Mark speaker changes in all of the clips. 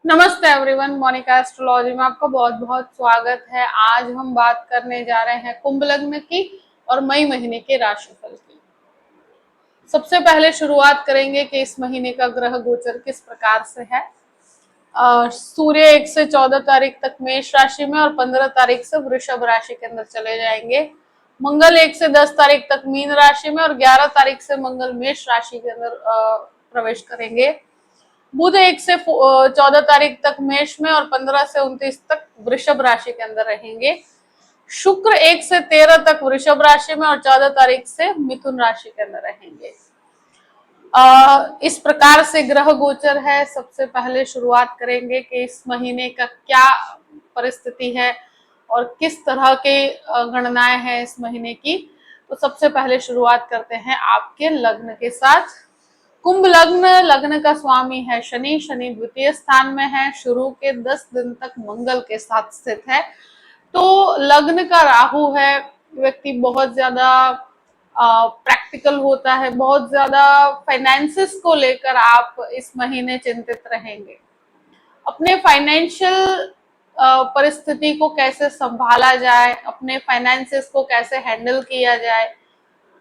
Speaker 1: नमस्ते everyone, Monika astrology में आपका बहुत बहुत स्वागत है। आज हम बात करने जा रहे हैं कुंभ लग्न की और मई महीने के राशिफल की। सबसे पहले शुरुआत करेंगे कि इस महीने का ग्रह गोचर किस प्रकार से है। सूर्य 1 से 14 तारीख तक मेष राशि में और 15 तारीख से वृषभ राशि के अंदर चले जाएंगे। मंगल 1 से 10 तारीख तक मीन राशि में और 11 तारीख से मंगल मेष राशि के अंदर प्रवेश करेंगे। बुध 1 से 14 तारीख तक मेष में और 15 से 29 तक वृषभ राशि के अंदर रहेंगे। शुक्र 1 से 13 तक वृषभ राशि में और 14 तारीख से मिथुन राशि के अंदर रहेंगे। इस प्रकार से ग्रह गोचर है। सबसे पहले शुरुआत करेंगे कि इस महीने का क्या परिस्थिति है और किस तरह के गणनाएं हैं इस महीने की। तो सबसे पहले शुरुआत करते हैं आपके लग्न के साथ। कुंभ लग्न का स्वामी है शनि। शनि द्वितीय स्थान में है। शुरू के 10 दिन तक मंगल के साथ स्थित है। तो लग्न का राहु है। व्यक्ति बहुत ज्यादा प्रैक्टिकल होता है, बहुत ज्यादा फाइनेंसिस को लेकर आप इस महीने चिंतित रहेंगे। अपने फाइनेंशियल परिस्थिति को कैसे संभाला जाए, अपने फाइनेंसिस को कैसे हैंडल किया जाए,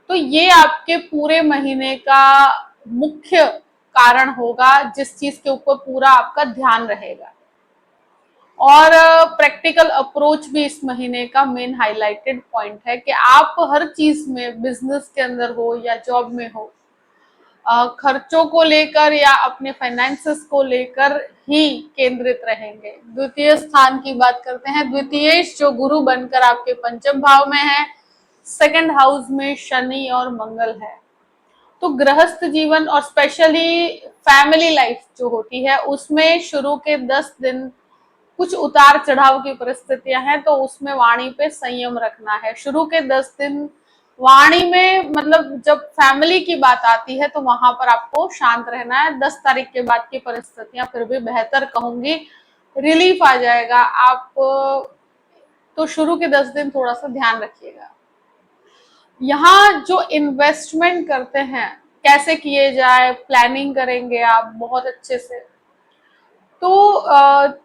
Speaker 1: तो ये आपके पूरे महीने का मुख्य कारण होगा, जिस चीज के ऊपर पूरा आपका ध्यान रहेगा। और प्रैक्टिकल अप्रोच भी इस महीने का मेन हाईलाइटेड पॉइंट है कि आप हर चीज में, बिजनेस के अंदर हो या जॉब में हो, खर्चों को लेकर या अपने फाइनेंसेस को लेकर ही केंद्रित रहेंगे। द्वितीय स्थान की बात करते हैं। द्वितीय जो गुरु बनकर आपके पंचम भाव में है, सेकंड हाउस में शनि और मंगल है। तो गृहस्थ जीवन और स्पेशली फैमिली लाइफ जो होती है, उसमें शुरू के 10 दिन कुछ उतार चढ़ाव की परिस्थितियां हैं, तो उसमें वाणी पे संयम रखना है। शुरू के 10 दिन वाणी में, मतलब जब फैमिली की बात आती है तो वहां पर आपको शांत रहना है। 10 तारीख के बाद की परिस्थितियां फिर भी बेहतर कहूंगी, रिलीफ आ जाएगा। आप तो शुरू के 10 दिन थोड़ा सा ध्यान रखिएगा। यहाँ जो इन्वेस्टमेंट करते हैं कैसे किए जाए, प्लानिंग करेंगे आप बहुत अच्छे से। तो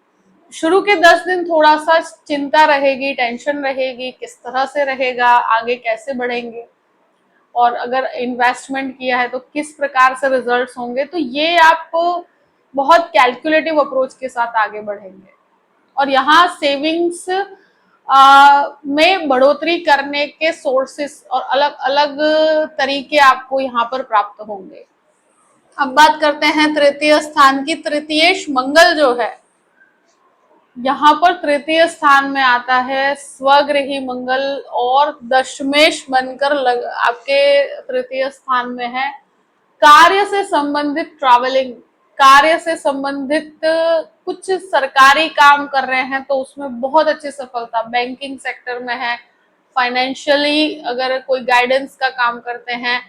Speaker 1: शुरू के 10 दिन थोड़ा सा चिंता रहेगी, टेंशन रहेगी, किस तरह से रहेगा, आगे कैसे बढ़ेंगे, और अगर इन्वेस्टमेंट किया है तो किस प्रकार से रिजल्ट्स होंगे। तो ये आप बहुत कैलकुलेटिव अप्रोच के साथ आगे बढ़ेंगे। और यहाँ सेविंग्स में बढ़ोतरी करने के सोर्सेस और अलग अलग तरीके आपको यहाँ पर प्राप्त होंगे। अब बात करते हैं तृतीय स्थान की। तृतीयेश मंगल जो है, यहाँ पर तृतीय स्थान में आता है स्वगृही मंगल और दशमेश बनकर आपके तृतीय स्थान में है। कार्य से संबंधित ट्रैवलिंग, कार्य से संबंधित कुछ सरकारी काम कर रहे हैं तो उसमें बहुत अच्छी सफलता। बैंकिंग सेक्टर में है, फाइनेंशियली अगर कोई गाइडेंस का काम करते हैं,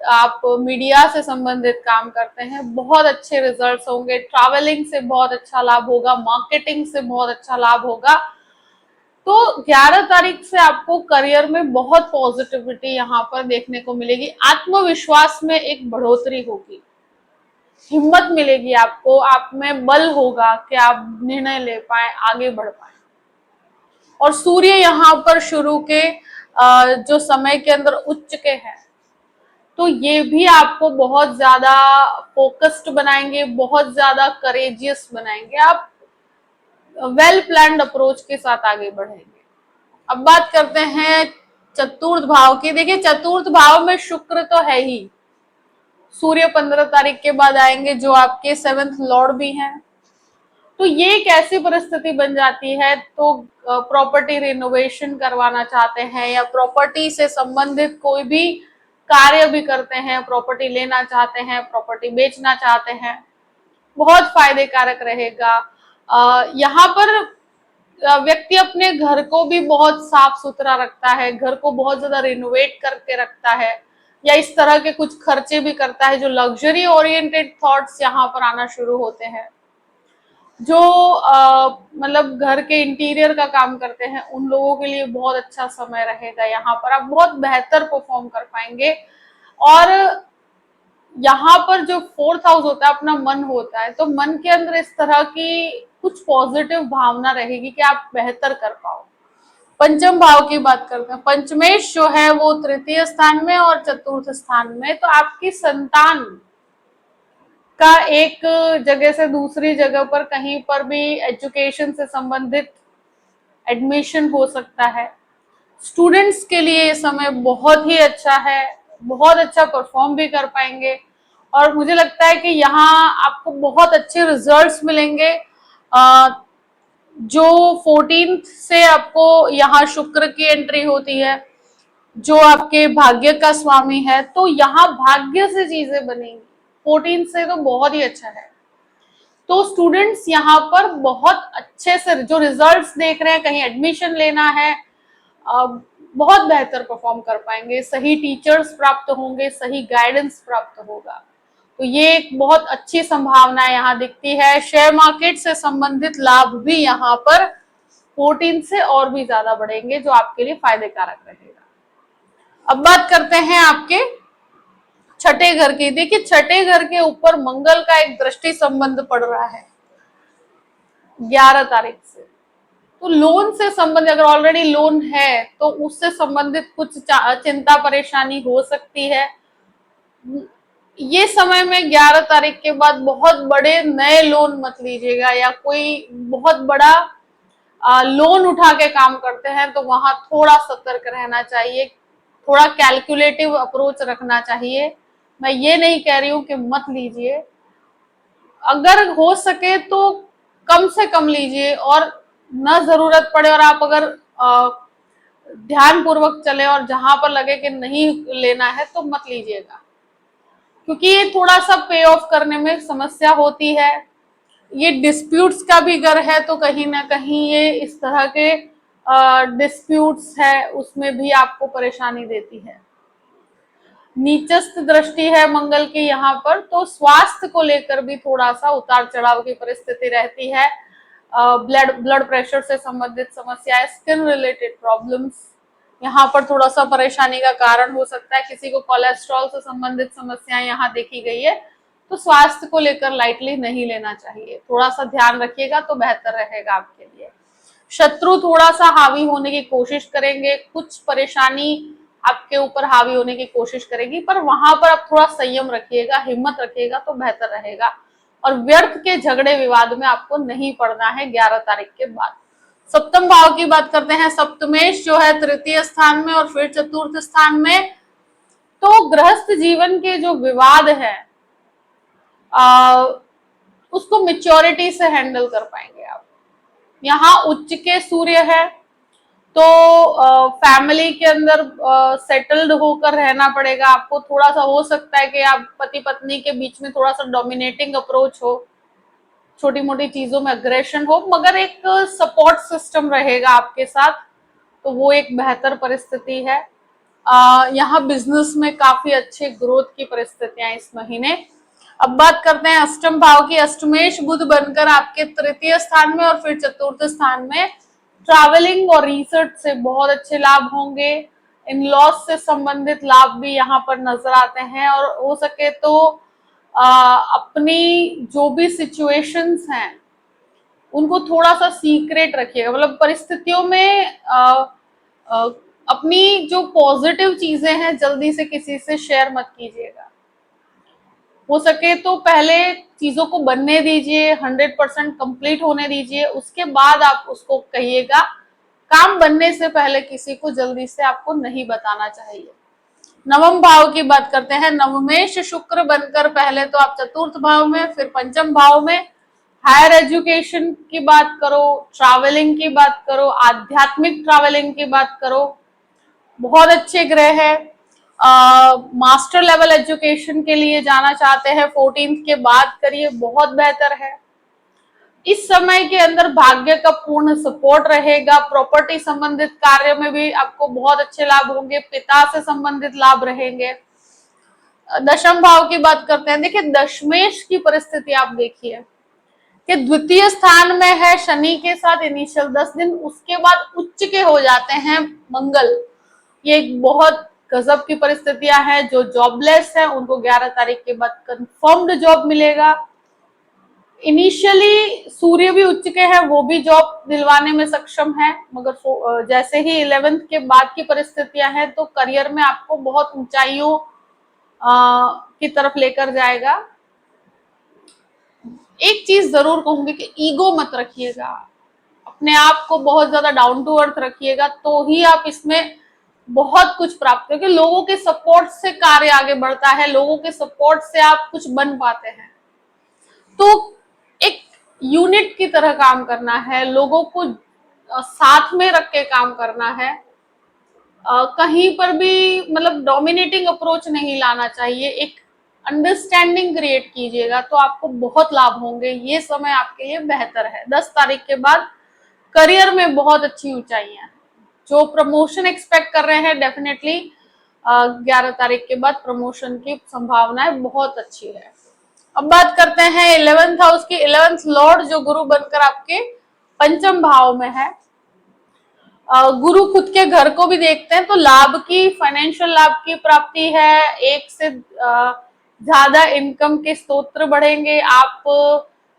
Speaker 1: आप मीडिया से संबंधित काम करते हैं, बहुत अच्छे रिजल्ट्स होंगे। ट्रैवलिंग से बहुत अच्छा लाभ होगा, मार्केटिंग से बहुत अच्छा लाभ होगा। तो 11 तारीख से आपको करियर में बहुत पॉजिटिविटी यहाँ पर देखने को मिलेगी। आत्मविश्वास में एक बढ़ोतरी होगी, हिम्मत मिलेगी आपको, आप में बल होगा कि आप निर्णय ले पाए, आगे बढ़ पाए। और सूर्य यहाँ पर शुरू के जो समय के अंदर उच्च के हैं, तो ये भी आपको बहुत ज्यादा फोकस्ड बनाएंगे, बहुत ज्यादा करेजियस बनाएंगे। आप वेल प्लान्ड अप्रोच के साथ आगे बढ़ेंगे। अब बात करते हैं चतुर्थ भाव की। देखिए, चतुर्थ भाव में शुक्र तो है ही, सूर्य 15 तारीख के बाद आएंगे जो आपके 7th लॉर्ड भी हैं। तो ये एक ऐसी परिस्थिति बन जाती है, तो प्रॉपर्टी रिनोवेशन करवाना चाहते हैं या प्रॉपर्टी से संबंधित कोई भी कार्य भी करते हैं, प्रॉपर्टी लेना चाहते हैं, प्रॉपर्टी बेचना चाहते हैं, बहुत फायदे कारक रहेगा। यहाँ पर व्यक्ति अपने घर को भी बहुत साफ सुथरा रखता है, घर को बहुत ज्यादा रिनोवेट करके रखता है, या इस तरह के कुछ खर्चे भी करता है। जो लग्जरी ओरिएंटेड थॉट्स यहाँ पर आना शुरू होते हैं, जो मतलब घर के इंटीरियर का काम करते हैं, उन लोगों के लिए बहुत अच्छा समय रहेगा। यहाँ पर आप बहुत बेहतर परफॉर्म कर पाएंगे। और यहाँ पर जो 4th हाउस होता है अपना मन होता है, तो मन के अंदर इस तरह की कुछ पॉजिटिव भावना रहेगी कि आप बेहतर कर पाओ। पंचम भाव की बात करते हैं, पंचमेश जो है वो तृतीय स्थान में और चतुर्थ स्थान में, तो आपकी संतान का एक जगह से दूसरी जगह पर कहीं पर भी एजुकेशन से संबंधित एडमिशन हो सकता है। स्टूडेंट्स के लिए ये समय बहुत ही अच्छा है, बहुत अच्छा परफॉर्म भी कर पाएंगे और मुझे लगता है कि यहाँ आपको बहुत अच्छे रिजल्ट्स मिलेंगे। जो 14th से आपको यहाँ शुक्र की एंट्री होती है, जो आपके भाग्य का स्वामी है, तो यहाँ भाग्य से चीजें बनेंगी। 14 से तो बहुत ही अच्छा है। तो स्टूडेंट्स यहाँ पर बहुत अच्छे से जो रिजल्ट्स देख रहे हैं, कहीं एडमिशन लेना है, बहुत बेहतर परफॉर्म कर पाएंगे, सही टीचर्स प्राप्त होंगे, सही गाइडेंस प्राप्त होगा। तो ये एक बहुत अच्छी संभावना यहाँ दिखती है। शेयर मार्केट से संबंधित लाभ भी यहाँ पर 14 से और भी ज्यादा बढ़ेंगे, जो आपके लिए फायदे कारक रहेगा। अब बात करते हैं आपके छठे घर की। देखिए, छठे घर के ऊपर मंगल का एक दृष्टि संबंध पड़ रहा है 11 तारीख से। तो लोन से संबंधित, अगर ऑलरेडी लोन है तो उससे संबंधित कुछ चिंता परेशानी हो सकती है। ये समय में 11 तारीख के बाद बहुत बड़े नए लोन मत लीजिएगा, या कोई बहुत बड़ा लोन उठा के काम करते हैं तो वहां थोड़ा सतर्क रहना चाहिए, थोड़ा कैलकुलेटिव अप्रोच रखना चाहिए। मैं ये नहीं कह रही हूं कि मत लीजिए, अगर हो सके तो कम से कम लीजिए, और न जरूरत पड़े और आप अगर ध्यान पूर्वक चले और जहां पर लगे कि नहीं लेना है तो मत लीजिएगा, क्योंकि ये थोड़ा सा पे ऑफ करने में समस्या होती है। ये डिस्प्यूट्स का भी घर है, तो कहीं ना कहीं ये इस तरह के डिस्प्यूट्स है उसमें भी आपको परेशानी देती है। नीचस्थ दृष्टि है मंगल की यहाँ पर, तो स्वास्थ्य को लेकर भी थोड़ा सा उतार चढ़ाव की परिस्थिति रहती है। ब्लड प्रेशर से संबंधित समस्याएं, स्किन रिलेटेड प्रॉब्लम्स यहाँ पर थोड़ा सा परेशानी का कारण हो सकता है। किसी को कोलेस्ट्रॉल से संबंधित समस्याएं यहाँ देखी गई है, तो स्वास्थ्य को लेकर लाइटली नहीं लेना चाहिए, थोड़ा सा ध्यान रखिएगा तो बेहतर रहेगा आपके लिए। शत्रु थोड़ा सा हावी होने की कोशिश करेंगे, कुछ परेशानी आपके ऊपर हावी होने की कोशिश करेगी, पर वहां पर आप थोड़ा संयम रखिएगा, हिम्मत रखिएगा तो बेहतर रहेगा। और व्यर्थ के झगड़े विवाद में आपको नहीं पड़ना है 11 तारीख के बाद। सप्तम भाव की बात करते हैं। सप्तमेश जो है तृतीय स्थान में और फिर चतुर्थ स्थान में, तो गृहस्थ जीवन के जो विवाद है उसको मेच्योरिटी से हैंडल कर पाएंगे आप। यहाँ उच्च के सूर्य है, तो फैमिली के अंदर सेटल्ड होकर रहना पड़ेगा आपको। थोड़ा सा हो सकता है कि आप पति पत्नी के बीच में थोड़ा सा डोमिनेटिंग अप्रोच हो, छोटी मोटी चीजों में अग्रेशन हो, मगर एक सपोर्ट सिस्टम रहेगा आपके साथ, तो वो एक बेहतर परिस्थिति है। यहाँ बिजनेस में काफी अच्छे ग्रोथ की परिस्थितियां इस महीने। अब बात करते हैं अष्टम भाव की। अष्टमेश बुध बनकर आपके तृतीय स्थान में और फिर चतुर्थ स्थान में, ट्रैवलिंग और रिसर्च से बहुत अच्छे लाभ होंगे। इन लॉस से संबंधित लाभ भी यहाँ पर नजर आते हैं, और हो सके तो अपनी जो भी सिचुएशंस हैं उनको थोड़ा सा सीक्रेट रखिएगा, मतलब परिस्थितियों में अपनी जो पॉजिटिव चीजें हैं जल्दी से किसी से शेयर मत कीजिएगा। हो सके तो पहले चीजों को बनने दीजिए, 100% कंप्लीट होने दीजिए, उसके बाद आप उसको कहिएगा। काम बनने से पहले किसी को जल्दी से आपको नहीं बताना चाहिए। नवम भाव की बात करते हैं। नवमेश शुक्र बनकर पहले तो आप चतुर्थ भाव में, फिर पंचम भाव में। हायर एजुकेशन की बात करो, ट्रैवलिंग की बात करो, आध्यात्मिक ट्रैवलिंग की बात करो, बहुत अच्छे ग्रह है। मास्टर लेवल एजुकेशन के लिए जाना चाहते हैं 14th के बाद करिए, बहुत बेहतर है। इस समय के अंदर भाग्य का पूर्ण सपोर्ट रहेगा। प्रॉपर्टी संबंधित कार्य में भी आपको बहुत अच्छे लाभ होंगे, पिता से संबंधित लाभ रहेंगे। दशम भाव की बात करते हैं। देखिए, दशमेश की परिस्थिति आप देखिए कि द्वितीय स्थान में है शनि के साथ इनिशियल 10 दिन, उसके बाद उच्च के हो जाते हैं मंगल। ये एक बहुत गजब की परिस्थितियां हैं। जो जॉबलेस है उनको 11 तारीख के बाद कंफर्म्ड जॉब मिलेगा। इनिशियली सूर्य भी उच्च के हैं, वो भी जॉब दिलवाने में सक्षम है, मगर जैसे ही 11th के बाद की परिस्थितियां हैं तो करियर में आपको बहुत ऊंचाइयों की तरफ लेकर जाएगा। एक चीज जरूर कहूंगी कि ईगो मत रखिएगा, अपने आप को बहुत ज्यादा डाउन टू अर्थ रखिएगा, तो ही आप इसमें बहुत कुछ प्राप्त करोगे। लोगों के सपोर्ट से कार्य आगे बढ़ता है, लोगों के सपोर्ट से आप कुछ बन पाते हैं। तो एक यूनिट की तरह काम करना है, लोगों को साथ में रख के काम करना है। कहीं पर भी मतलब डोमिनेटिंग अप्रोच नहीं लाना चाहिए, एक अंडरस्टैंडिंग क्रिएट कीजिएगा तो आपको बहुत लाभ होंगे। ये समय आपके लिए बेहतर है। 10 तारीख के बाद करियर में बहुत अच्छी ऊंचाइयां हैं। जो प्रमोशन एक्सपेक्ट कर रहे हैं डेफिनेटली 11 तारीख के बाद प्रमोशन की संभावनाएं बहुत अच्छी है। अब बात करते हैं 11th हाउस की। 11th लॉर्ड जो गुरु बनकर आपके पंचम भाव में है, गुरु खुद के घर को भी देखते हैं, तो लाभ की, फाइनेंशियल लाभ की प्राप्ति है। एक से ज्यादा इनकम के स्रोत बढ़ेंगे, आप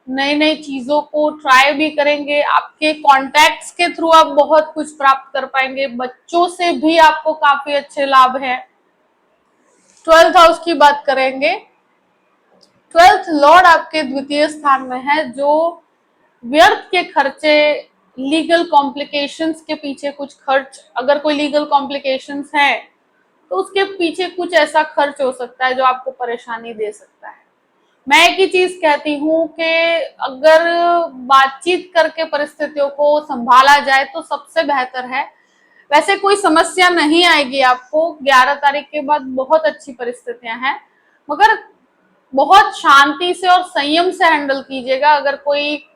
Speaker 1: नई नई चीजों को ट्राई भी करेंगे, आपके कॉन्टैक्ट्स के थ्रू आप बहुत कुछ प्राप्त कर पाएंगे। बच्चों से भी आपको काफी अच्छे लाभ है। 12th हाउस की बात करेंगे। 12th लॉर्ड आपके द्वितीय स्थान में है, जो व्यर्थ के खर्चे, लीगल कॉम्प्लिकेशंस के पीछे कुछ खर्च, अगर कोई लीगल कॉम्प्लिकेशंस है तो उसके पीछे कुछ ऐसा खर्च हो सकता है जो आपको परेशानी दे सकता है। मैं एक ही चीज कहती हूँ कि अगर बातचीत करके परिस्थितियों को संभाला जाए तो सबसे बेहतर है। वैसे कोई समस्या नहीं आएगी आपको, 11 तारीख के बाद बहुत अच्छी परिस्थितियां हैं, मगर बहुत शांति से और संयम से हैंडल कीजिएगा। अगर कोई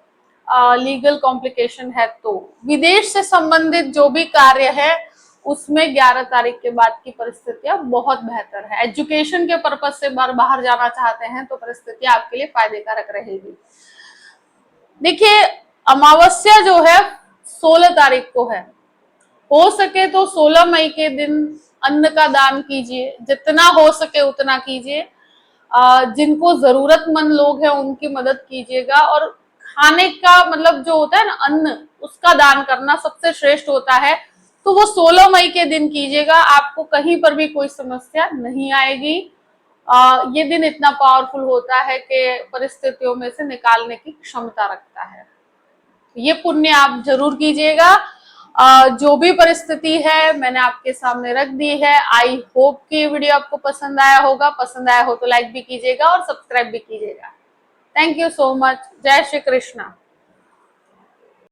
Speaker 1: लीगल कॉम्प्लिकेशन है तो विदेश से संबंधित जो भी कार्य है उसमें 11 तारीख के बाद की परिस्थितियां बहुत बेहतर है। एजुकेशन के पर्पज से बाहर जाना चाहते हैं तो परिस्थितियां आपके लिए फायदेकारक रहेगी। देखिए, अमावस्या जो है 16 तारीख को है, हो सके तो 16 मई के दिन अन्न का दान कीजिए, जितना हो सके उतना कीजिए। जिनको जरूरतमंद लोग हैं उनकी मदद कीजिएगा, और खाने का मतलब जो होता है ना अन्न, उसका दान करना सबसे श्रेष्ठ होता है। तो वो 16 मई के दिन कीजिएगा, आपको कहीं पर भी कोई समस्या नहीं आएगी। ये दिन इतना पावरफुल होता है कि परिस्थितियों में से निकालने की क्षमता रखता है। ये पुण्य आप जरूर कीजिएगा। जो भी परिस्थिति है मैंने आपके सामने रख दी है। आई होप कि ये वीडियो आपको पसंद आया होगा। पसंद आया हो तो लाइक भी कीजिएगा और सब्सक्राइब भी कीजिएगा। Thank you so much. जय श्री कृष्णा।